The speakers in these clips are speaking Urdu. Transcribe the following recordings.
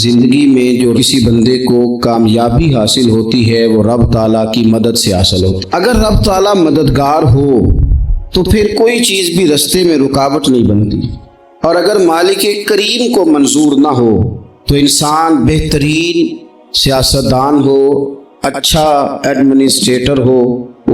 زندگی میں جو کسی بندے کو کامیابی حاصل ہوتی ہے وہ رب تعالیٰ کی مدد سے حاصل ہوتی ہے۔ اگر رب تعالیٰ مددگار ہو تو پھر کوئی چیز بھی رستے میں رکاوٹ نہیں بنتی، اور اگر مالک کریم کو منظور نہ ہو تو انسان بہترین سیاستدان ہو، اچھا ایڈمنسٹریٹر ہو،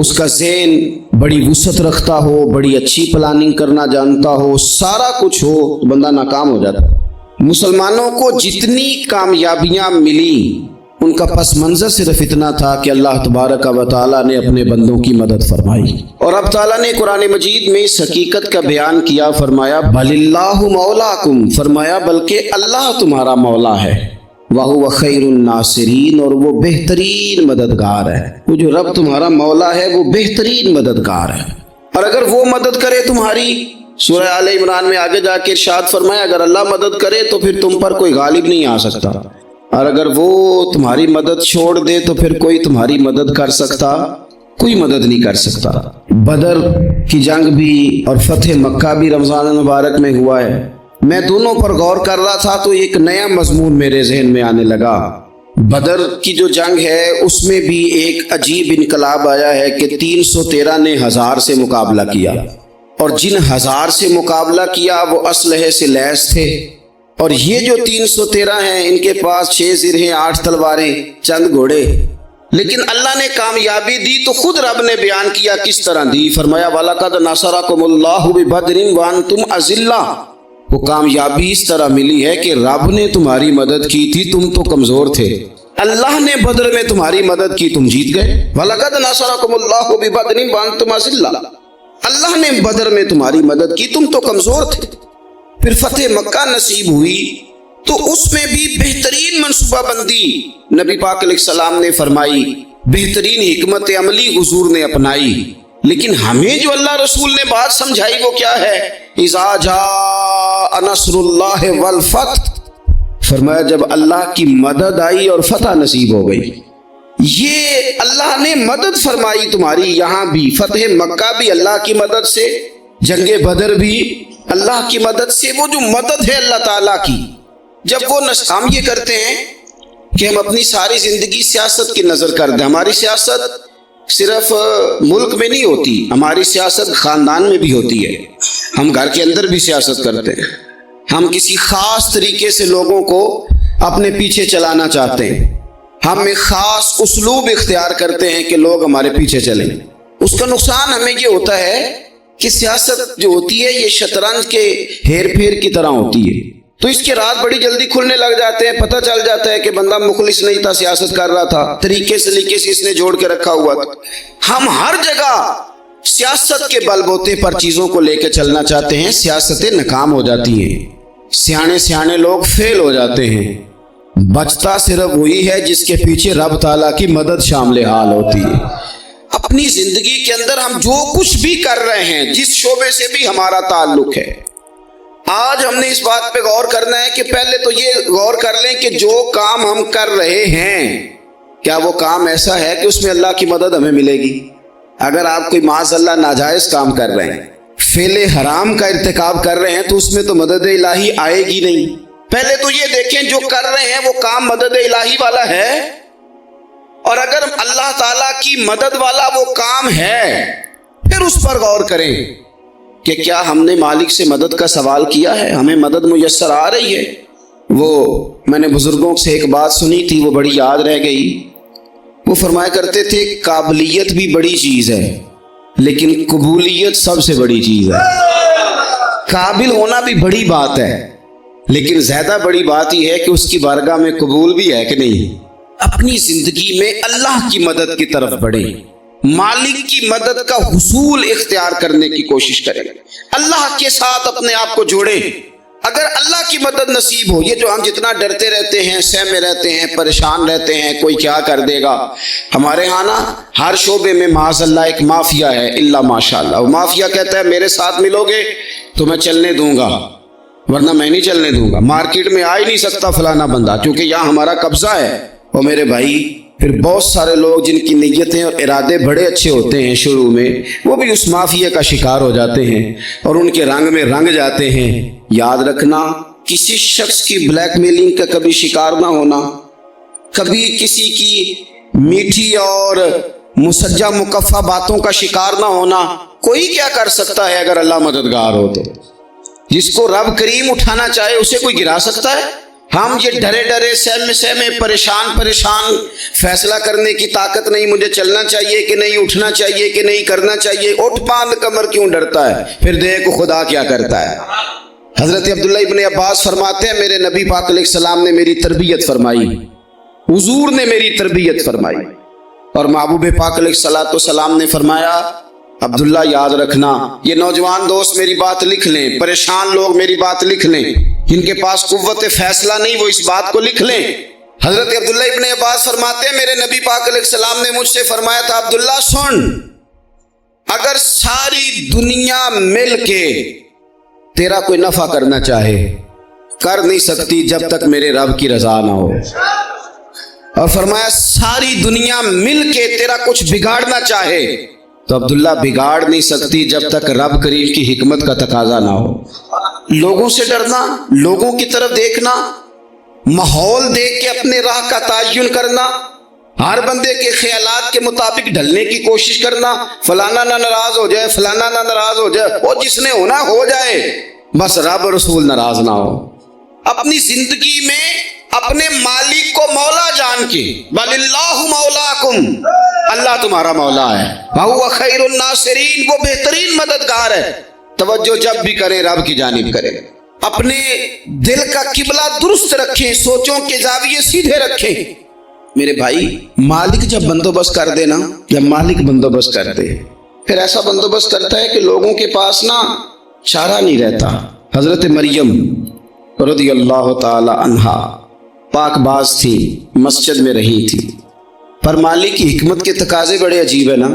اس کا ذہن بڑی وسعت رکھتا ہو، بڑی اچھی پلاننگ کرنا جانتا ہو، سارا کچھ ہو تو بندہ ناکام ہو جاتا ہے۔ مسلمانوں کو جتنی کامیابیاں ملی ان کا پس منظر صرف اتنا تھا کہ اللہ تبارک و تعالیٰ نے اپنے بندوں کی مدد فرمائی، اور اب تعالیٰ نے قرآن مجید میں اس حقیقت کا بیان کیا، فرمایا بَلِ اللَّهُ مَوْلَاكُمْ، فرمایا بلکہ اللہ تمہارا مولا ہے، وَهُوَ خَيْرُ النَّاصِرِينَ، اور وہ بہترین مددگار ہے۔ وہ جو رب تمہارا مولا ہے وہ بہترین مددگار ہے، اور اگر وہ مدد کرے تمہاری، سورہ آل عمران میں آگے جا کے ارشاد فرمایا اگر اللہ مدد کرے تو پھر تم پر کوئی غالب نہیں آ سکتا، اور اگر وہ تمہاری مدد چھوڑ دے تو پھر کوئی تمہاری مدد کر سکتا، کوئی مدد نہیں کر سکتا۔ بدر کی جنگ بھی اور فتح مکہ بھی رمضان المبارک میں ہوا ہے۔ میں دونوں پر غور کر رہا تھا تو ایک نیا مضمون میرے ذہن میں آنے لگا۔ بدر کی جو جنگ ہے اس میں بھی ایک عجیب انقلاب آیا ہے کہ 313 نے 1000 سے مقابلہ کیا، اور جن 1000 سے مقابلہ کیا وہ اسلحے سے لیس تھے، اور یہ جو 313 ہیں ان کے پاس 6 زرہیں، 8 تلواریں، چند گھوڑے، لیکن اللہ نے کامیابی دی تو خود رب نے بیان کیا کس طرح دی، فرمایا وَلَقَدْ نَصَرَكُمُ اللَّهُ بِبَدْرٍ وَأَنْتُمْ أَذِلَّةٌ، وہ کامیابی اس طرح ملی ہے کہ رب نے تمہاری مدد کی تھی، تم تو کمزور تھے، اللہ نے بدر میں تمہاری مدد کی، تم جیت گئے۔ وَلَقَدْ نَصَرَكُمُ اللَّهُ بِبَدْرٍ وَأَنْتُمْ أَذِلَّةٌ، اللہ نے بدر میں تمہاری مدد کی، تم تو کمزور تھے۔ پھر فتح مکہ نصیب ہوئی تو اس میں بھی بہترین منصوبہ بندی نبی پاک علیہ السلام نے فرمائی، بہترین حکمت عملی حضور نے اپنائی، لیکن ہمیں جو اللہ رسول نے بات سمجھائی وہ کیا ہے؟ اذا جاء نصر اللہ والفتح، فرمایا جب اللہ کی مدد آئی اور فتح نصیب ہو گئی۔ یہ اللہ نے مدد فرمائی تمہاری، یہاں بھی فتح مکہ بھی اللہ کی مدد سے، جنگ بدر بھی اللہ کی مدد سے۔ وہ جو مدد ہے اللہ تعالیٰ کی، جب وہ ہم یہ کرتے ہیں کہ ہم اپنی ساری زندگی سیاست کی نظر کر دیں، ہماری سیاست صرف ملک میں نہیں ہوتی، ہماری سیاست خاندان میں بھی ہوتی ہے، ہم گھر کے اندر بھی سیاست کرتے ہیں، ہم کسی خاص طریقے سے لوگوں کو اپنے پیچھے چلانا چاہتے ہیں، ہم ایک خاص اسلوب اختیار کرتے ہیں کہ لوگ ہمارے پیچھے چلیں۔ اس کا نقصان ہمیں یہ ہوتا ہے کہ سیاست جو ہوتی ہے یہ شطرنج کے ہیر پھیر کی طرح ہوتی ہے، تو اس کے رات بڑی جلدی کھلنے لگ جاتے ہیں، پتہ چل جاتا ہے کہ بندہ مخلص نہیں تھا، سیاست کر رہا تھا، طریقے سے اس نے جوڑ کے رکھا ہوا تھا۔ ہم ہر جگہ سیاست کے بل بوتے پر چیزوں کو لے کے چلنا چاہتے ہیں، سیاستیں ناکام ہو جاتی ہیں، سیانے لوگ فیل ہو جاتے ہیں، بچتا صرف وہی ہے جس کے پیچھے رب تعالیٰ کی مدد شامل حال ہوتی ہے۔ اپنی زندگی کے اندر ہم جو کچھ بھی کر رہے ہیں، جس شعبے سے بھی ہمارا تعلق ہے، آج ہم نے اس بات پہ غور کرنا ہے کہ پہلے تو یہ غور کر لیں کہ جو کام ہم کر رہے ہیں کیا وہ کام ایسا ہے کہ اس میں اللہ کی مدد ہمیں ملے گی؟ اگر آپ کوئی معاذ اللہ ناجائز کام کر رہے ہیں، فعل حرام کا ارتکاب کر رہے ہیں، تو اس میں تو مدد الہی آئے گی نہیں۔ پہلے تو یہ دیکھیں جو کر رہے ہیں وہ کام مدد الہی والا ہے، اور اگر اللہ تعالیٰ کی مدد والا وہ کام ہے پھر اس پر غور کریں کہ کیا ہم نے مالک سے مدد کا سوال کیا ہے، ہمیں مدد میسر آ رہی ہے۔ وہ میں نے بزرگوں سے ایک بات سنی تھی، وہ بڑی یاد رہ گئی۔ وہ فرمایا کرتے تھے قابلیت بھی بڑی چیز ہے لیکن قبولیت سب سے بڑی چیز ہے۔ قابل ہونا بھی بڑی بات ہے لیکن زیادہ بڑی بات یہ ہے کہ اس کی بارگاہ میں قبول بھی ہے کہ نہیں۔ اپنی زندگی میں اللہ کی مدد کی طرف بڑھیں، مالک کی مدد کا حصول اختیار کرنے کی کوشش کریں، اللہ کے ساتھ اپنے آپ کو جوڑیں۔ اگر اللہ کی مدد نصیب ہو، یہ جو ہم جتنا ڈرتے رہتے ہیں، سہمے رہتے ہیں، پریشان رہتے ہیں کوئی کیا کر دے گا، ہمارے ہاں نا ہر شعبے میں معاذ اللہ ایک مافیا ہے، الا ماشاء اللہ۔ وہ مافیا کہتا ہے میرے ساتھ ملو گے تو میں چلنے دوں گا ورنہ میں نہیں چلنے دوں گا، مارکیٹ میں آ ہی نہیں سکتا فلانا بندہ کیونکہ یہاں ہمارا قبضہ ہے۔ اور میرے بھائی پھر بہت سارے لوگ جن کی نیتیں اور ارادے بڑے اچھے ہوتے ہیں شروع میں، وہ بھی اس مافیا کا شکار ہو جاتے ہیں اور ان کے رنگ میں رنگ جاتے ہیں۔ یاد رکھنا کسی شخص کی بلیک میلنگ کا کبھی شکار نہ ہونا، کبھی کسی کی میٹھی اور مسجع مکفہ باتوں کا شکار نہ ہونا۔ کوئی کیا کر سکتا ہے اگر اللہ مددگار ہو تو؟ جس کو رب کریم اٹھانا چاہے اسے کوئی گرا سکتا ہے؟ ہم یہ ڈرے ڈرے سہمے سہمے پریشان فیصلہ کرنے کی طاقت نہیں، مجھے چلنا چاہیے کہ نہیں، اٹھنا چاہیے کہ نہیں، کرنا چاہیے، اٹھ باندھ کمر کیوں ڈرتا ہے؟ پھر دیکھو خدا کیا کرتا ہے۔ حضرت عبداللہ ابن عباس فرماتے ہیں میرے نبی پاک علیہ السلام نے میری تربیت فرمائی، حضور نے میری تربیت فرمائی، اور محبوب پاک علیہ السلام نے فرمایا عبداللہ یاد رکھنا، یہ نوجوان دوست میری بات لکھ لیں، پریشان لوگ میری بات لکھ لیں، جن کے پاس قوت فیصلہ نہیں وہ اس بات کو لکھ لیں۔ حضرت عبداللہ ابن عباس فرماتے ہیں میرے نبی پاک علیہ السلام نے مجھ سے فرمایا تھا عبداللہ سن، اگر ساری دنیا مل کے تیرا کوئی نفع کرنا چاہے کر نہیں سکتی جب تک میرے رب کی رضا نہ ہو، اور فرمایا ساری دنیا مل کے تیرا کچھ بگاڑنا چاہے تو عبداللہ بگاڑ نہیں سکتی جب تک رب کریم کی حکمت کا تقاضا نہ ہو۔ لوگوں سے ڈرنا، لوگوں کی طرف دیکھنا، ماحول دیکھ کے اپنے راہ کا تعین کرنا، ہر بندے کے خیالات کے مطابق ڈھلنے کی کوشش کرنا، فلانا نہ ناراض ہو جائے، فلانا نہ ناراض ہو جائے، وہ جس نے ہونا ہو جائے، بس رب رسول ناراض نہ ہو۔ اپنی زندگی میں اپنے مالک کو مولا جان کے، بل اللہ مولاکم، اللہ تمہارا مولا ہے، وَهُوَ خَيْرُ النَّاصِرِينَ، وہ بہترین مددگار ہے۔ توجہ جب بھی کریں رب کی جانب کریں، اپنے دل کا قبلہ درست رکھیں، سوچوں کے زاویے سیدھے رکھیں۔ میرے بھائی مالک جب بندوبست کر دے نا، جب مالک بندوبست کر دے پھر ایسا بندوبست کرتا ہے کہ لوگوں کے پاس نا چارہ نہیں رہتا۔ حضرت مریم رضی اللہ تعالی عنہا پاک باز تھی، مسجد میں رہی تھی، پر مالک کی حکمت کے تقاضے بڑے عجیب ہے نا۔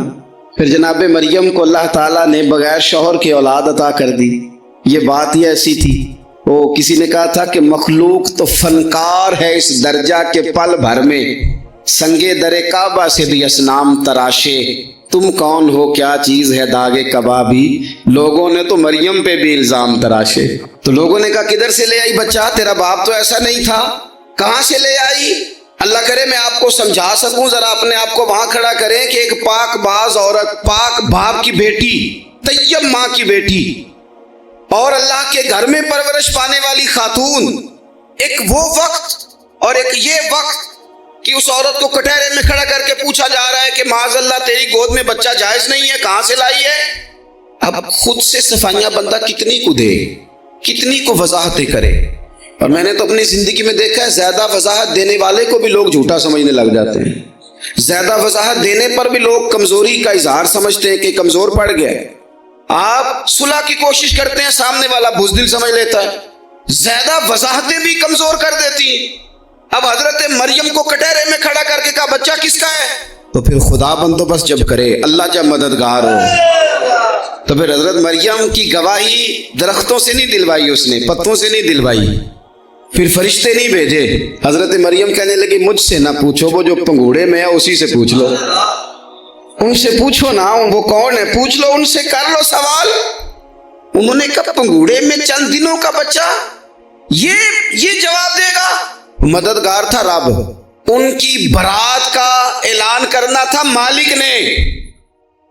پھر جناب مریم کو اللہ تعالیٰ نے بغیر شوہر کے اولاد عطا کر دی۔ یہ بات ہی ایسی تھی، وہ کسی نے کہا تھا کہ مخلوق تو فنکار ہے اس درجہ کے پل بھر میں سنگے در کعبہ سے بھی اصنام تراشے، تم کون ہو کیا چیز ہے داغے کبابی، لوگوں نے تو مریم پہ بھی الزام تراشے۔ تو لوگوں نے کہا کدھر سے لے آئی بچہ، تیرا باپ تو ایسا نہیں تھا، کہاں سے لے آئی؟ اللہ کرے میں آپ کو سمجھا سکوں، ذرا اپنے آپ کو وہاں کھڑا کریں کہ ایک پاک باز عورت، پاک باپ کی بیٹی، طیب ماں کی بیٹی، اور اللہ کے گھر میں پرورش پانے والی خاتون، ایک وہ وقت اور ایک یہ وقت کہ اس عورت کو کٹہرے میں کھڑا کر کے پوچھا جا رہا ہے کہ معاذ اللہ تیری گود میں بچہ جائز نہیں ہے، کہاں سے لائی ہے؟ اب خود سے صفائیاں بندہ کتنی کو دے، کتنی کو وضاحتیں کرے۔ اور میں نے تو اپنی زندگی میں دیکھا ہے زیادہ وضاحت دینے والے کو بھی لوگ جھوٹا سمجھنے لگ جاتے ہیں، زیادہ وضاحت دینے پر بھی لوگ کمزوری کا اظہار سمجھتے ہیں کہ کمزور پڑ گیا۔ آپ صلح کی کوشش کرتے ہیں، سامنے والا بزدل سمجھ لیتا ہے، زیادہ وضاحتیں بھی کمزور کر دیتی ہیں۔ اب حضرت مریم کو کٹہرے میں کھڑا کر کے کہا بچہ کس کا ہے؟ تو پھر خدا بندوبست جب کرے، اللہ جب مددگار ہو، تو پھر حضرت مریم کی گواہی درختوں سے نہیں دلوائی، اس نے پتوں سے نہیں دلوائی، پھر فرشتے نہیں بھیجے۔ حضرت مریم کہنے لگی مجھ سے نہ پوچھو، وہ جو پنگوڑے میں ہے اسی سے پوچھ لو، ان سے پوچھو نا، وہ کون ہے پوچھ لو، ان سے کر لو سوال۔ انہوں نے کہا پنگوڑے میں چند دنوں کا بچہ، یہ جواب دے گا؟ مددگار تھا رب، ان کی برات کا اعلان کرنا تھا مالک نے،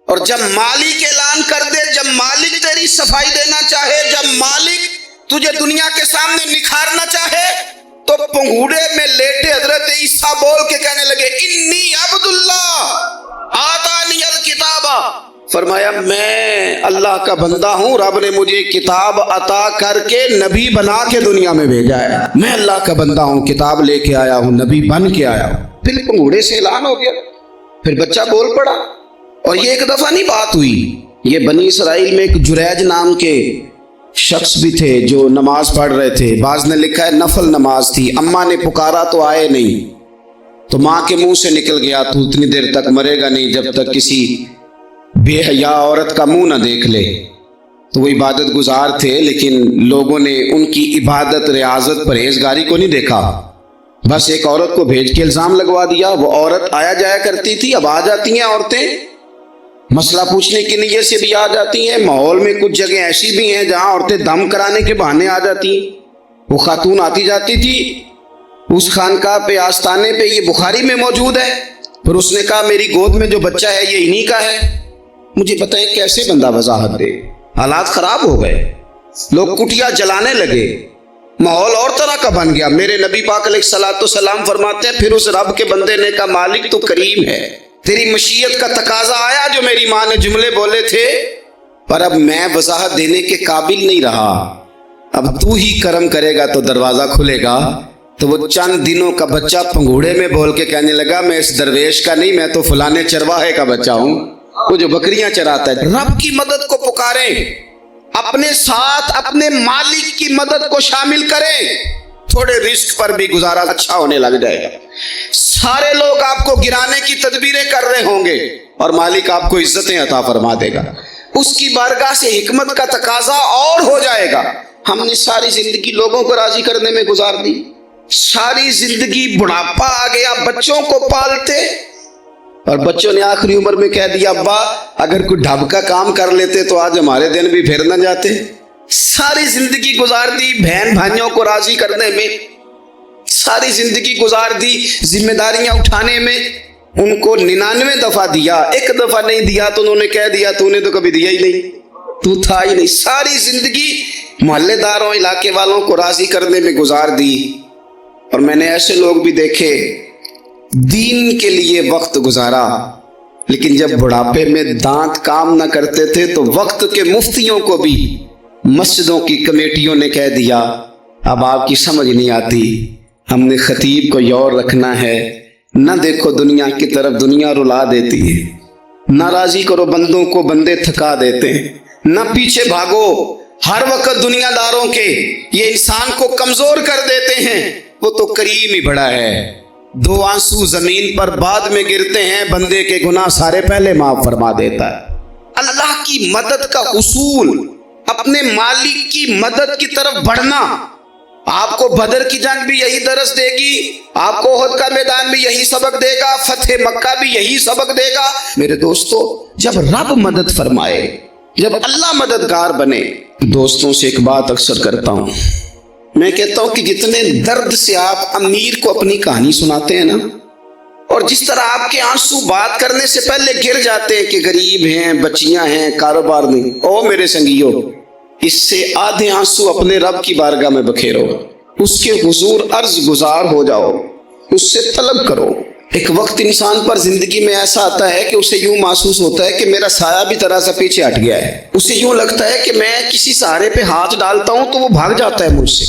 اور جب مالک اعلان کر دے، جب مالک تیری صفائی دینا چاہے، جب مالک تجھے دنیا کے سامنے نکھارنا چاہے، تو پنگوڑے میں لیٹے حضرت عیسیٰ بول کے کہنے لگے انی عبداللہ آتانی الکتاب، فرمایا میں اللہ کا بندہ ہوں، رب نے مجھے کتاب عطا کر کے نبی بنا کے دنیا میں بھیجا ہے، میں اللہ کا بندہ ہوں، کتاب لے کے آیا ہوں، نبی بن کے آیا ہوں۔ پھر پنگوڑے سے اعلان ہو گیا، پھر بچہ بول پڑا۔ اور یہ ایک دفعہ نہیں بات ہوئی، یہ بنی اسرائیل میں ایک جریج نام کے شخص بھی تھے جو نماز پڑھ رہے تھے، بعض نے لکھا ہے نفل نماز تھی، اماں نے پکارا تو آئے نہیں، تو ماں کے منہ سے نکل گیا تو اتنی دیر تک مرے گا نہیں جب تک کسی بے حیا عورت کا منہ نہ دیکھ لے۔ تو وہ عبادت گزار تھے، لیکن لوگوں نے ان کی عبادت، ریاضت، پرہیزگاری کو نہیں دیکھا، بس ایک عورت کو بھیج کے الزام لگوا دیا۔ وہ عورت آیا جایا کرتی تھی، اب آ جاتی ہیں عورتیں مسئلہ پوچھنے کی نیت سے بھی آ جاتی ہیں، ماحول میں کچھ جگہ ایسی بھی ہیں جہاں عورتیں دم کرانے کے بہانے آ جاتی ہیں۔ وہ خاتون آتی جاتی تھی اس خانقاہ پہ، آستانے پہ، یہ بخاری میں موجود ہے. پھر اس نے کہا میری گود میں جو بچہ ہے یہ انہی کا ہے. مجھے بتائیں کیسے بندہ وضاحت دے؟ حالات خراب ہو گئے، لوگ کٹیا جلانے لگے، ماحول اور طرح کا بن گیا. میرے نبی پاک علیہ الصلوۃ والسلام فرماتے ہیں پھر اس رب کے بندے نے کہا مالک تو کریم ہے، تیری مشیت کا تقاضا آیا جو میری ماں نے جملے بولے تھے، پر اب میں وضاحت دینے کے قابل نہیں رہا، اب تو ہی کرم کرے گا تو دروازہ کھلے گا. تو وہ چند دنوں کا بچہ پنگوڑے میں بول کے کہنے لگا میں اس درویش کا نہیں، میں تو فلانے چرواہے کا بچہ ہوں، وہ جو بکریاں چراتا ہے. رب کی مدد کو پکاریں، اپنے ساتھ اپنے مالک کی مدد کو شامل کریں، تھوڑے رزق پر بھی گزارا اچھا ہونے لگ جائے گا. سارے لوگ آپ کو گرانے کی تدبیریں کر رہے ہوں گے اور مالک آپ کو عزتیں عطا فرما دے گا. اس کی بارگاہ سے حکمت کا تقاضا اور ہو جائے گا. ہم نے ساری زندگی لوگوں کو راضی کرنے میں گزار دی، ساری زندگی بڑھاپا آ گیا بچوں کو پالتے، اور بچوں نے آخری عمر میں کہہ دیا ابا اگر کوئی ڈھب کا کام کر لیتے تو آج ہمارے دن بھی پھر نہ جاتے. ساری زندگی گزار دی بہن بھائیوں کو راضی کرنے میں، ساری زندگی گزار دی ذمہ داریاں اٹھانے میں. ان کو 99 دفعہ دیا، ایک دفعہ نہیں دیا تو انہوں نے کہہ دیا تو نے تو کبھی دیا ہی نہیں، تو تھا ہی نہیں. ساری زندگی محلے داروں علاقے والوں کو راضی کرنے میں گزار دی. اور میں نے ایسے لوگ بھی دیکھے دین کے لیے وقت گزارا، لیکن جب بڑھاپے میں دانت کام نہ کرتے تھے تو وقت کے مفتیوں کو بھی مسجدوں کی کمیٹیوں نے کہہ دیا اب آپ کی سمجھ نہیں آتی، ہم نے خطیب کو یور رکھنا ہے، نہ دیکھو دنیا کی طرف، دنیا رلا دیتی ہے، نہ راضی کرو بندوں کو، بندے تھکا دیتے ہیں، نہ پیچھے بھاگو ہر وقت دنیا داروں کے، یہ انسان کو کمزور کر دیتے ہیں. وہ تو کریم ہی بڑا ہے، 2 آنسو زمین پر بعد میں گرتے ہیں، بندے کے گناہ سارے پہلے معاف فرما دیتا ہے. اللہ کی مدد کا حصول، اپنے مالک کی مدد کی طرف بڑھنا. آپ کو بدر کی جنگ بھی یہی درس دے گی، آپ کو احد کا میدان بھی یہی سبق دے گا، فتح مکہ بھی یہی سبق دے گا. میرے دوستو جب رب مدد فرمائے، جب اللہ مددگار بنے. دوستوں سے ایک بات اکثر کرتا ہوں، میں کہتا ہوں کہ جتنے درد سے آپ امیر کو اپنی کہانی سناتے ہیں نا، اور جس طرح آپ کے آنسو بات کرنے سے پہلے گر جاتے ہیں کہ غریب ہیں، بچیاں ہیں، کاروبار نہیں، او میرے سنگیو، اس سے آدھے آنسو اپنے رب کی بارگاہ میں بکھیرو، اس کے حضور عرض گزار ہو جاؤ، اس سے طلب کرو. ایک وقت انسان پر زندگی میں ایسا آتا ہے کہ اسے یوں محسوس ہوتا ہے کہ میرا سایہ بھی طرح سے پیچھے ہٹ گیا ہے، اسے یوں لگتا ہے کہ میں کسی سہارے پہ ہاتھ ڈالتا ہوں تو وہ بھاگ جاتا ہے مجھ سے.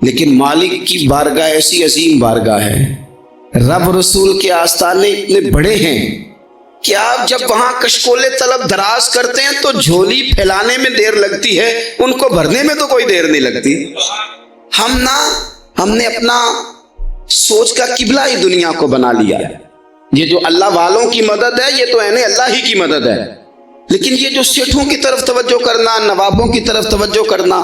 لیکن مالک کی بارگاہ ایسی عظیم بارگاہ ہے، رب رسول کے آستانے اتنے بڑے ہیں کہ آپ جب وہاں کشکولے طلب دراز کرتے ہیں تو جھولی پھیلانے میں دیر لگتی ہے، ان کو بھرنے میں تو کوئی دیر نہیں لگتی. ہم نے اپنا سوچ کا قبلہ ہی دنیا کو بنا لیا ہے. یہ جو اللہ والوں کی مدد ہے یہ تو اللہ ہی کی مدد ہے، لیکن یہ جو سیٹھوں کی طرف توجہ کرنا، نوابوں کی طرف توجہ کرنا،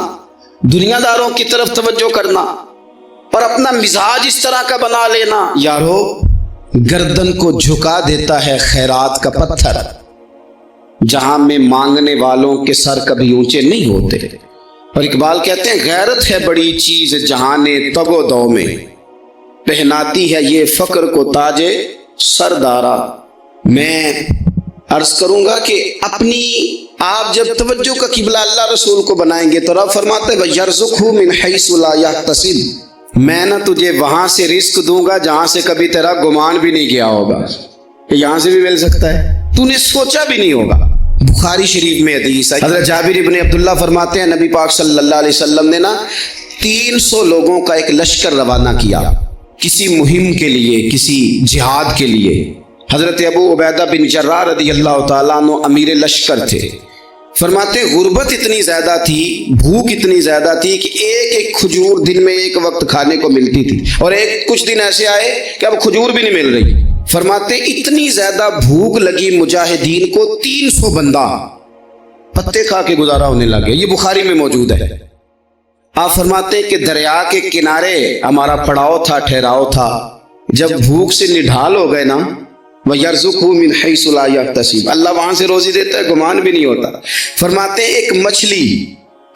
دنیا داروں کی طرف توجہ کرنا اور اپنا مزاج اس طرح کا بنا لینا، یارو گردن کو جھکا دیتا ہے خیرات کا پتھر، جہاں میں مانگنے والوں کے سر کبھی اونچے نہیں ہوتے. اور اقبال کہتے ہیں غیرت ہے بڑی چیز جہان تگ و دو میں، پہناتی ہے یہ فقر کو تاج سردارا. میں عرض کروں گا کہ اپنی آپ جب توجہ کا قبلہ اللہ رسول کو بنائیں گے تو رب فرماتے ہیں وَيَرْزُقْهُ مِنْ حَيْثُ لَا يَحْتَسِبُ، میں نہ تجھے وہاں سے رزق دوں گا جہاں سے کبھی تیرا گمان بھی نہیں گیا ہوگا، یہاں سے بھی مل سکتا ہے، تو نے سوچا بھی نہیں ہوگا. بخاری شریف میں حدیث ہے، حضرت جابر ابن عبداللہ فرماتے ہیں نبی پاک صلی اللہ علیہ وسلم نے 300 لوگوں کا ایک لشکر روانہ کیا کسی مہم کے لیے، کسی جہاد کے لیے. حضرت ابو عبیدہ بن جراح رضی اللہ تعالیٰ عنہ امیر لشکر تھے. فرماتے غربت اتنی زیادہ تھی، بھوک اتنی زیادہ تھی کہ ایک ایک کھجور دن میں ایک وقت کھانے کو ملتی تھی، اور کچھ دن ایسے آئے کہ اب کھجور بھی نہیں مل رہی. فرماتے اتنی زیادہ بھوک لگی مجاہدین کو 300 بندہ پتے کھا کے گزارا ہونے لگے. یہ بخاری میں موجود ہے. آپ فرماتے کہ دریا کے کنارے ہمارا پڑاؤ تھا، ٹھہراؤ تھا. جب بھوک سے نڈھال ہو گئے نا، وَيَرْزُقْهُ مِنْ حَيْثُ لَا يَحْتَسِبُ، اللہ وہاں سے روزی دیتا ہے، گمان بھی نہیں ہوتا. فرماتے ایک مچھلی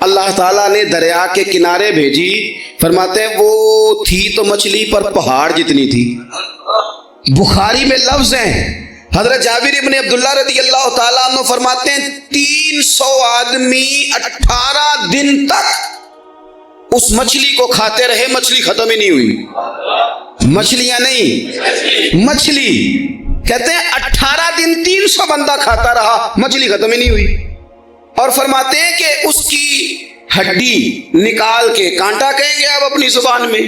اللہ تعالیٰ نے دریا کے کنارے بھیجی، فرماتے ہیں وہ تھی تو مچھلی پر پہاڑ جتنی تھی۔ بخاری میں لفظ ہیں، حضرت جابر ابن عبداللہ رضی اللہ تعالیٰ عنہ فرماتے ہیں 300 آدمی 18 دن تک اس مچھلی کو کھاتے رہے، مچھلی ختم ہی نہیں ہوئی۔ مچھلیاں نہیں، مچھلی کہتے ہیں 18 دن 300 بندہ کھاتا رہا، مچھلی ختم ہی نہیں ہوئی۔ اور فرماتے ہیں کہ اس کی ہڈی نکال کے، کانٹا کہیں گے آپ اپنی زبان میں،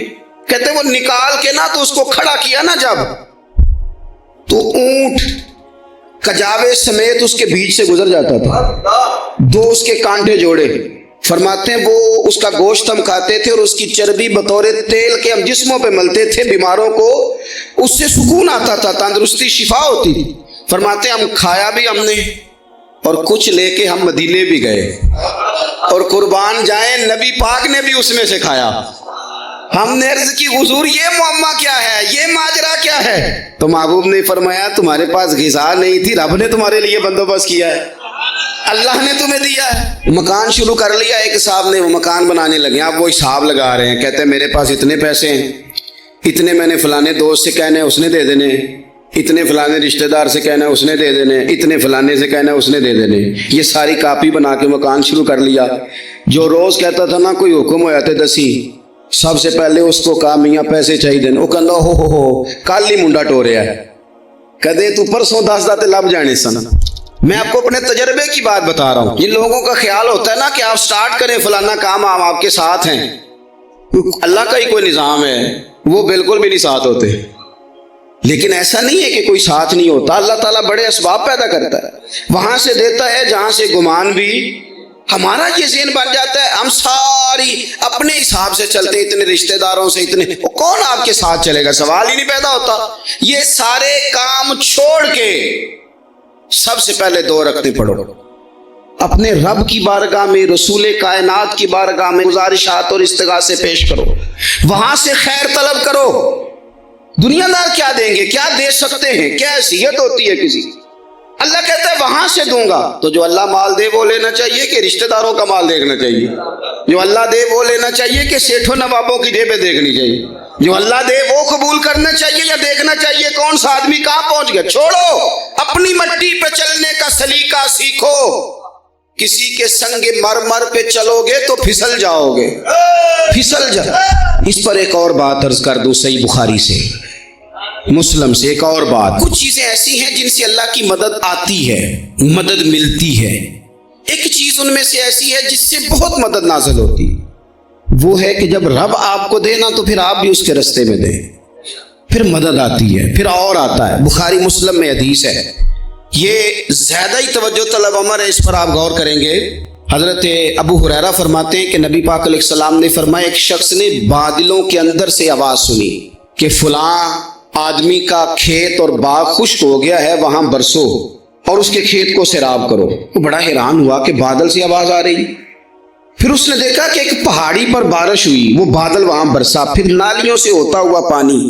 کہتے ہیں وہ نکال کے نا تو اس کو کھڑا کیا نا جب، تو اونٹ کجاوے سمیت اس کے بیچ سے گزر جاتا تھا، 2 اس کے کانٹے جوڑے۔ فرماتے ہیں وہ اس کا گوشت ہم کھاتے تھے اور اس کی چربی بطور تیل کے ہم جسموں پہ ملتے تھے، بیماروں کو اس سے سکون آتا تھا، تندرستی شفا ہوتی تھی۔ فرماتے ہیں ہم کھایا بھی ہم نے، اور کچھ لے کے ہم مدینے بھی گئے، اور قربان جائیں نبی پاک نے بھی اس میں سے کھایا۔ ہم نے عرض کی حضور یہ معمہ کیا ہے، یہ ماجرا کیا ہے؟ تو محبوب نے فرمایا تمہارے پاس غذا نہیں تھی، رب نے تمہارے لیے بندوبست کیا ہے، اللہ نے تمہیں دیا ہے۔ مکان شروع کر لیا ایک صاحب نے، وہ مکان بنانے لگے، آپ وہ حساب لگا رہے ہیں، کہتے ہیں میرے پاس اتنے پیسے ہیں، اتنے میں نے فلانے دوست سے کہنا ہے اس نے دے دینے، اتنے فلانے رشتہ دار سے کہنا ہے اس نے دے دینے، اتنے فلانے سے کہنا ہے اس نے دے دینے۔ یہ ساری کاپی بنا کے مکان شروع کر لیا۔ جو روز کہتا تھا نا کوئی حکم ہو جاتے دسی، سب سے پہلے اس کو کہا میاں پیسے چاہیے دین، وہ کہندا ہو کل ہی منڈا ٹوریا ہے، کہتے تو پرسوں 10 داتے لب جانے سن۔ میں آپ کو اپنے تجربے کی بات بتا رہا ہوں۔ یہ لوگوں کا خیال ہوتا ہے نا کہ آپ سٹارٹ کریں فلانا کام، آپ کے ساتھ ہیں، اللہ کا ہی کوئی نظام ہے، وہ بالکل بھی نہیں ساتھ ہوتے۔ لیکن ایسا نہیں ہے کہ کوئی ساتھ نہیں ہوتا، اللہ تعالیٰ بڑے اسباب پیدا کرتا ہے، وہاں سے دیتا ہے جہاں سے گمان بھی۔ ہمارا یہ ذہن بن جاتا ہے ہم ساری اپنے حساب سے چلتے، اتنے رشتہ داروں سے اتنے، وہ کون آپ کے ساتھ چلے گا، سوال ہی نہیں پیدا ہوتا۔ یہ سارے کام چھوڑ کے سب سے پہلے 2 رکعتیں پڑھو، اپنے رب کی بارگاہ میں، رسول کائنات کی بارگاہ میں گزارشات اور استغاثے پیش کرو، وہاں سے خیر طلب کرو۔ دنیا دار کیا دیں گے، کیا دے سکتے ہیں، کیا حیثیت ہوتی ہے کسی، اللہ کہتا ہے وہاں سے دوں گا۔ تو جو اللہ مال دے وہ لینا چاہیے کہ رشتہ داروں کا مال دیکھنا چاہیے؟ جو اللہ دے وہ لینا چاہیے کہ سیٹھوں نوابوں کی جیبیں دیکھنی چاہیے؟ جو اللہ دے وہ قبول کرنا چاہیے یا دیکھنا چاہیے کون سا آدمی کہاں پہنچ گیا؟ چھوڑو، اپنی مٹی پہ چلنے کا سلیقہ سیکھو۔ کسی کے سنگ مرمر پہ چلو گے تو پھسل جاؤ گے، پھسل جاؤ۔ اس پر ایک اور بات عرض کر دوں، صحیح بخاری سے، مسلم سے ایک اور بات۔ کچھ چیزیں ایسی ہیں جن سے اللہ کی مدد آتی ہے، مدد ملتی ہے۔ ایک چیز ان میں سے ایسی ہے جس سے بہت مدد نازل ہوتی، وہ ہے کہ جب رب آپ کو دے نا تو پھر آپ بھی اس کے رستے میں دیں، پھر مدد آتی ہے، پھر اور آتا ہے۔ بخاری مسلم میں حدیث ہے، یہ زیادہ ہی توجہ طلب عمر ہے، اس پر آپ غور کریں گے۔ حضرت ابو ہریرہ فرماتے ہیں کہ نبی پاک علیہ السلام نے فرمایا ایک شخص نے بادلوں کے اندر سے آواز سنی کہ فلاں آدمی کا کھیت اور باغ خشک ہو گیا ہے، وہاں برسو اور اس کے کھیت کو سیراب کرو۔ وہ بڑا حیران ہوا کہ بادل سے آواز آ رہی، پھر اس نے دیکھا کہ ایک پہاڑی پر بارش ہوئی، وہ بادل وہاں برسا، پھر نالیوں سے ہوتا ہوا پانی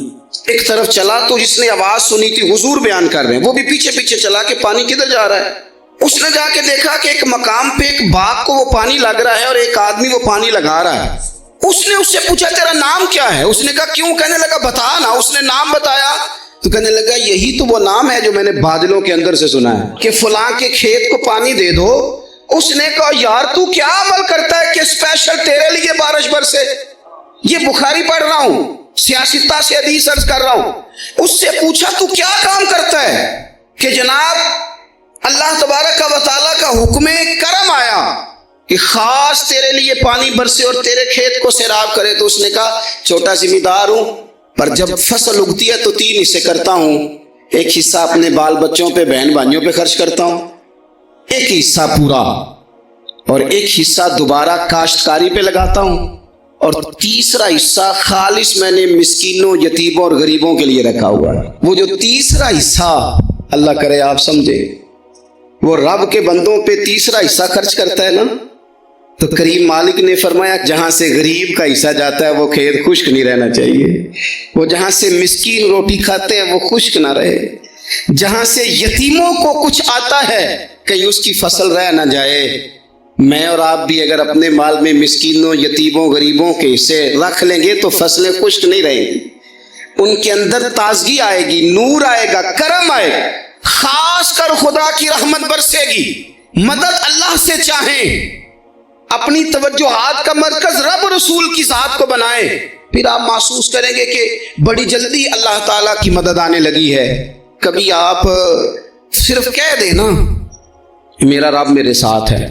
ایک طرف چلا۔ تو جس نے آواز سنی تھی، حضور بیان کر رہے ہیں، وہ بھی پیچھے پیچھے چلا کہ پانی کدھر جا رہا ہے۔ اس نے جا کے دیکھا کہ ایک مقام پہ ایک باغ کو وہ پانی لگ رہا ہے اور ایک آدمی وہ پانی لگا رہا ہے۔ اس نے اس سے پوچھا تیرا نام کیا ہے؟ اس نے کہا کیوں؟ کہنے لگا بتا نا۔ اس نے نام بتایا تو کہنے لگا یہی تو وہ نام ہے جو میں نے بادلوں کے اندر سے سنا ہے کہ فلاں کے کھیت کو پانی دے دو۔ اس نے کہا یار تو کیا عمل کرتا ہے کہ اسپیشل تیرے لیے بارش برسے؟ یہ بخاری پڑھ رہا ہوں، سیاستہ سے حدیث عرض کر رہا ہوں۔ اس سے پوچھا تو کیا کام کرتا ہے کہ جناب اللہ تبارک و تعالیٰ کا حکم کرم آیا کہ خاص تیرے لیے پانی برسے اور تیرے کھیت کو سیراب کرے؟ تو اس نے کہا چھوٹا ذمہ دار ہوں، پر جب فصل اگتی ہے تو 3 حصے کرتا ہوں، ایک حصہ اپنے بال بچوں پہ، بہن بھائیوں پہ خرچ کرتا ہوں، ایک حصہ پورا، اور ایک حصہ دوبارہ کاشتکاری پہ لگاتا ہوں، اور تیسرا حصہ خالص میں نے مسکینوں، یتیموں اور غریبوں کے لیے رکھا ہوا ہے۔ وہ جو تیسرا حصہ، اللہ کرے آپ سمجھے، وہ رب کے بندوں پہ تیسرا حصہ خرچ کرتا ہے نا، تو کریم مالک نے فرمایا جہاں سے غریب کا حصہ جاتا ہے وہ کھیت خشک نہیں رہنا چاہیے، وہ جہاں سے مسکین روٹی کھاتے ہیں وہ خشک نہ رہے، جہاں سے یتیموں کو کچھ آتا ہے کہیں اس کی فصل رہ نہ جائے، میں اور آپ بھی اگر اپنے مال میں مسکینوں یتیموں غریبوں کے حصے رکھ لیں گے تو فصلیں خشک نہیں رہیں گی، ان کے اندر تازگی آئے گی، نور آئے گا، کرم آئے گا، خاص کر خدا کی رحمت برسے گی۔ مدد اللہ سے چاہیں، اپنی توجہات کا مرکز رب رسول کی ذات کو بنائیں، پھر آپ محسوس کریں گے کہ بڑی جلدی اللہ تعالیٰ کی مدد آنے لگی ہے۔ کبھی آپ صرف کہہ دیں نا میرا رب میرے ساتھ ہے،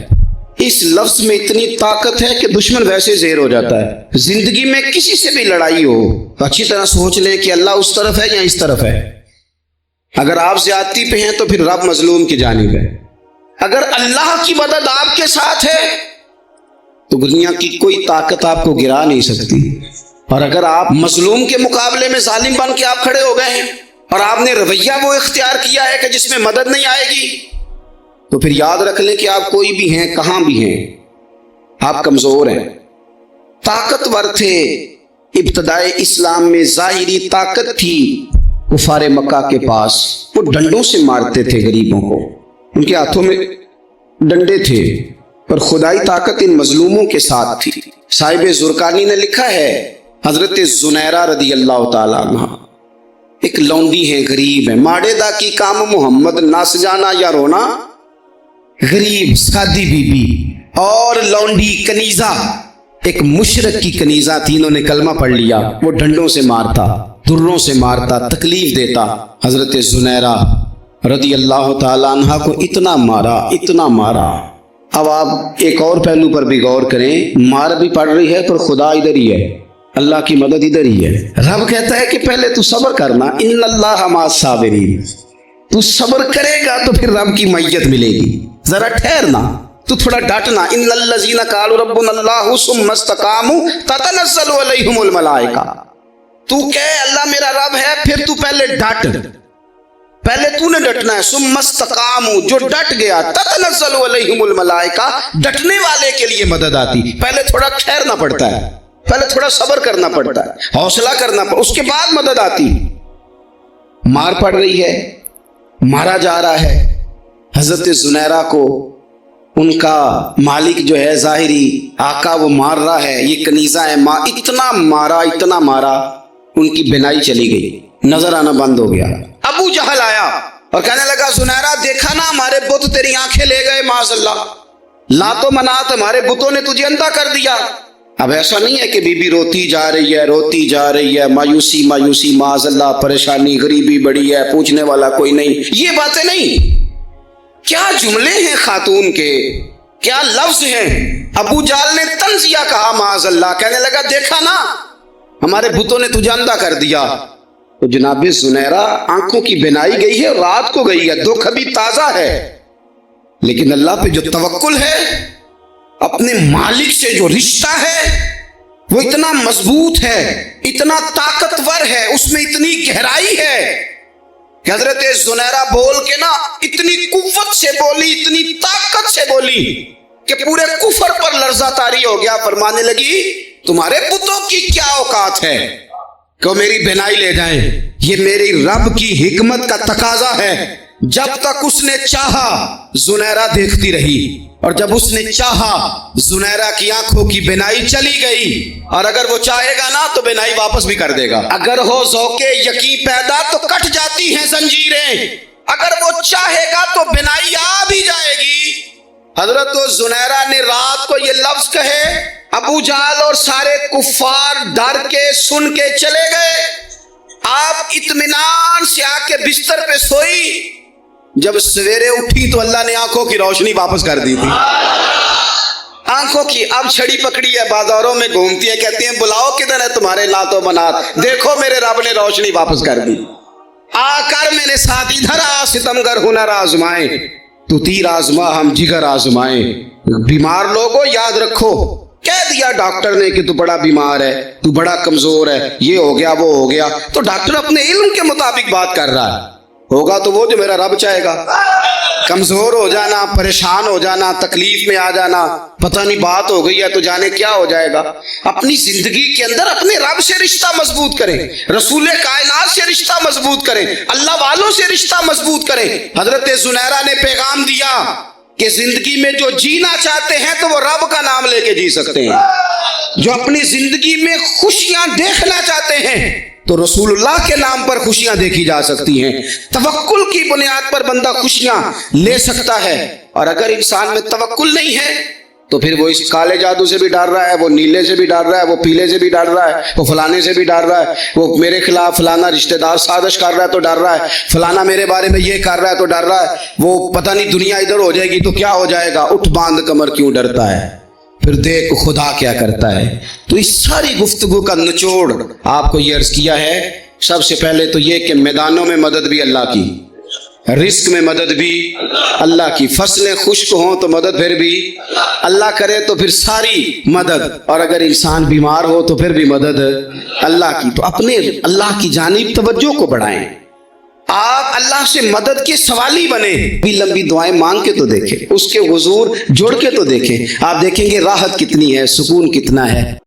اس لفظ میں اتنی طاقت ہے کہ دشمن ویسے زیر ہو جاتا ہے۔ زندگی میں کسی سے بھی لڑائی ہو تو اچھی طرح سوچ لیں کہ اللہ اس طرف ہے یا اس طرف ہے۔ اگر آپ زیادتی پہ ہیں تو پھر رب مظلوم کی جانب ہے۔ اگر اللہ کی مدد آپ کے ساتھ ہے تو دنیا کی کوئی طاقت آپ کو گرا نہیں سکتی، اور اگر آپ مظلوم کے مقابلے میں ظالم بن کے آپ کھڑے ہو گئے ہیں اور آپ نے رویہ وہ اختیار کیا ہے کہ جس میں مدد نہیں آئے گی، تو پھر یاد رکھ لیں کہ آپ کوئی بھی ہیں، کہاں بھی ہیں، آپ کمزور ہیں۔ طاقتور تھے ابتدائے اسلام میں، ظاہری طاقت تھی کفار مکہ کے پاس، وہ ڈنڈوں سے مارتے تھے غریبوں کو، ان کے ہاتھوں میں ڈنڈے تھے، پر خدائی طاقت ان مظلوموں کے ساتھ تھی۔ صاحب زرقانی نے لکھا ہے حضرت زنیرہ رضی اللہ تعالیٰ عنہ ایک لونڈی ہے، غریب ہے، ماڑے دا کی کام محمد نس جانا یا رونا، غریب سادی بی بی اور لونڈی کنیزہ، ایک مشرک کی کنیزہ تھی، انہوں نے کلمہ پڑھ لیا، وہ ڈنڈوں سے مارتا، دروں سے مارتا، تکلیف دیتا۔ حضرت زنیرہ رضی اللہ تعالیٰ عنہ کو اتنا مارا، اتنا مارا۔ اب آپ ایک اور پہلو پر بھی غور کریں، مار بھی پڑ رہی ہے پر خدا ادھر ہی ہے، اللہ کی مدد ادھر ہی ہے۔ رب کہتا ہے کہ پہلے تو صبر کرنا، ان اللہ مع الصابرین، تو صبر کرے گا تو پھر رب کی معیت ملے گی، ذرا ٹھہرنا، تو تھوڑا ڈٹنا۔ ان الذین قالوا ربنا اللہ ثم استقاموا تتنزل علیہم الملائکہ، تو کہے اللہ میرا رب ہے، پھر تو پہلے ڈٹ، پہلے تو نے ڈٹنا ہے۔ ثم استقاموا، جو ڈٹ گیا، تتنزل علیہم الملائکہ، ڈٹنے والے کے لیے مدد آتی، پہلے تھوڑا ٹھہرنا پڑتا ہے، پہلے تھوڑا صبر کرنا پڑتا ہے، حوصلہ کرنا پڑتا ہے، اس کے بعد مدد آتی۔ مار پڑ رہی ہے، مارا جا رہا ہے، حضرت زنیرہ کو ان کا مالک جو ہے ظاہری آقا وہ مار رہا ہے، یہ کنیزہ ہے، اتنا مارا، اتنا مارا، ان کی بینائی چلی گئی، نظر آنا بند ہو گیا۔ ابو جہل آیا اور کہنے لگا زنیرہ دیکھا نا ہمارے بت تیری آنکھیں لے گئے، معاذ اللہ، لات و منات ہمارے بتوں نے تجھے اندھا کر دیا۔ اب ایسا نہیں ہے کہ بی بی روتی جا رہی ہے، روتی جا رہی ہے، مایوسی مایوسی، معاذ اللہ، پریشانی، غریبی بڑی ہے، پوچھنے والا کوئی نہیں، یہ باتیں نہیں۔ کیا جملے ہیں خاتون کے، کیا لفظ ہیں۔ ابو جہل نے تنزیہ کہا، معاذ اللہ، کہنے لگا دیکھا نا ہمارے بتوں نے تجھے اندھا کر دیا۔ تو جناب زنیرہ آنکھوں کی بینائی گئی ہے، رات کو گئی ہے، دکھ ابھی تازہ ہے، لیکن اللہ پہ جو توکل ہے، اپنے مالک سے جو رشتہ ہے وہ اتنا مضبوط ہے، اتنا طاقتور ہے، اس میں اتنی گہرائی ہے کہ حضرت زنیرہ بول کے نا اتنی قوت سے بولی، اتنی طاقت سے بولی کہ پورے کفر پر لرزہ طاری ہو گیا۔ فرمانے لگی تمہارے بتوں کی کیا اوقات ہے کہ وہ میری بینائی لے جائیں، یہ میری رب کی حکمت کا تقاضا ہے۔ جب تک اس نے چاہا زنیرہ دیکھتی رہی، اور جب اس نے چاہا زنیرہ کی آنکھوں کی بینائی چلی گئی، اور اگر وہ چاہے گا نا تو بینائی واپس بھی کر دے گا۔ اگر ہو ذوق یقین پیدا تو کٹ جاتی ہیں زنجیریں، اگر وہ چاہے گا تو بینائی آ بھی جائے گی۔ حضرت زنیرہ نے رات کو یہ لفظ کہے، ابو جہل اور سارے کفار ڈر کے سن کے چلے گئے، آپ اطمینان سے آ کے بستر پہ سوئی۔ جب سویرے اٹھی تو اللہ نے آنکھوں کی روشنی واپس کر دی تھی، آنکھوں کی۔ اب چھڑی پکڑی ہے، بازاروں میں گھومتی ہے، کہتی ہیں بلاؤ کدھر ہے تمہارے لات و منات، دیکھو میرے رب نے روشنی واپس کر دی۔ آ کر میرے ساتھ ادھر آ، ستمگر ہنر آزمائیں، تو تیر آزما ہم جگر آزمائیں۔ بیمار لوگوں یاد رکھو، کہہ دیا ڈاکٹر نے کہ تو بڑا بیمار ہے، تو بڑا کمزور ہے، یہ ہو گیا وہ ہو گیا، تو ڈاکٹر اپنے علم کے مطابق بات کر رہا ہے، ہوگا تو وہ جو میرا رب چاہے گا۔ کمزور ہو جانا، پریشان ہو جانا، تکلیف میں آ جانا، پتہ نہیں بات ہو گئی ہے تو جانے کیا ہو جائے گا۔ اپنی زندگی کے اندر اپنے رب سے رشتہ مضبوط کریں، رسول کائنات سے رشتہ مضبوط کریں، اللہ والوں سے رشتہ مضبوط کریں۔ حضرت زنیرہ نے پیغام دیا، کہ زندگی میں جو جینا چاہتے ہیں تو وہ رب کا نام لے کے جی سکتے ہیں، جو اپنی زندگی میں خوشیاں دیکھنا چاہتے ہیں تو رسول اللہ کے نام پر خوشیاں دیکھی جا سکتی ہیں۔ توکل کی بنیاد پر بندہ خوشیاں لے سکتا ہے، اور اگر انسان میں توکل نہیں ہے تو پھر وہ اس کالے جادو سے بھی ڈر رہا ہے، وہ نیلے سے بھی ڈر رہا ہے، وہ پیلے سے بھی ڈر رہا ہے، وہ فلانے سے بھی ڈر رہا ہے، وہ میرے خلاف فلانا رشتہ دار سازش کر رہا ہے تو ڈر رہا ہے، فلانا میرے بارے میں یہ کر رہا ہے تو ڈر رہا ہے، وہ پتہ نہیں دنیا ادھر ہو جائے گی تو کیا ہو جائے گا، اٹھ باندھ کمر کیوں ڈرتا ہے، پھر دیکھ خدا کیا کرتا ہے۔ تو اس ساری گفتگو کا نچوڑ آپ کو یہ عرض کیا ہے، سب سے پہلے تو یہ کہ میدانوں میں مدد بھی اللہ کی، رزق میں مدد بھی اللہ کی، فصلیں خشک ہوں تو مدد پھر بھی اللہ کرے، تو پھر ساری مدد، اور اگر انسان بیمار ہو تو پھر بھی مدد اللہ کی۔ تو اپنے اللہ کی جانب توجہ کو بڑھائیں، آپ اللہ سے مدد کے سوالی بنے، بھی لمبی دعائیں مانگ کے تو دیکھیں، اس کے حضور جڑ کے تو دیکھیں، آپ دیکھیں گے راحت کتنی ہے، سکون کتنا ہے۔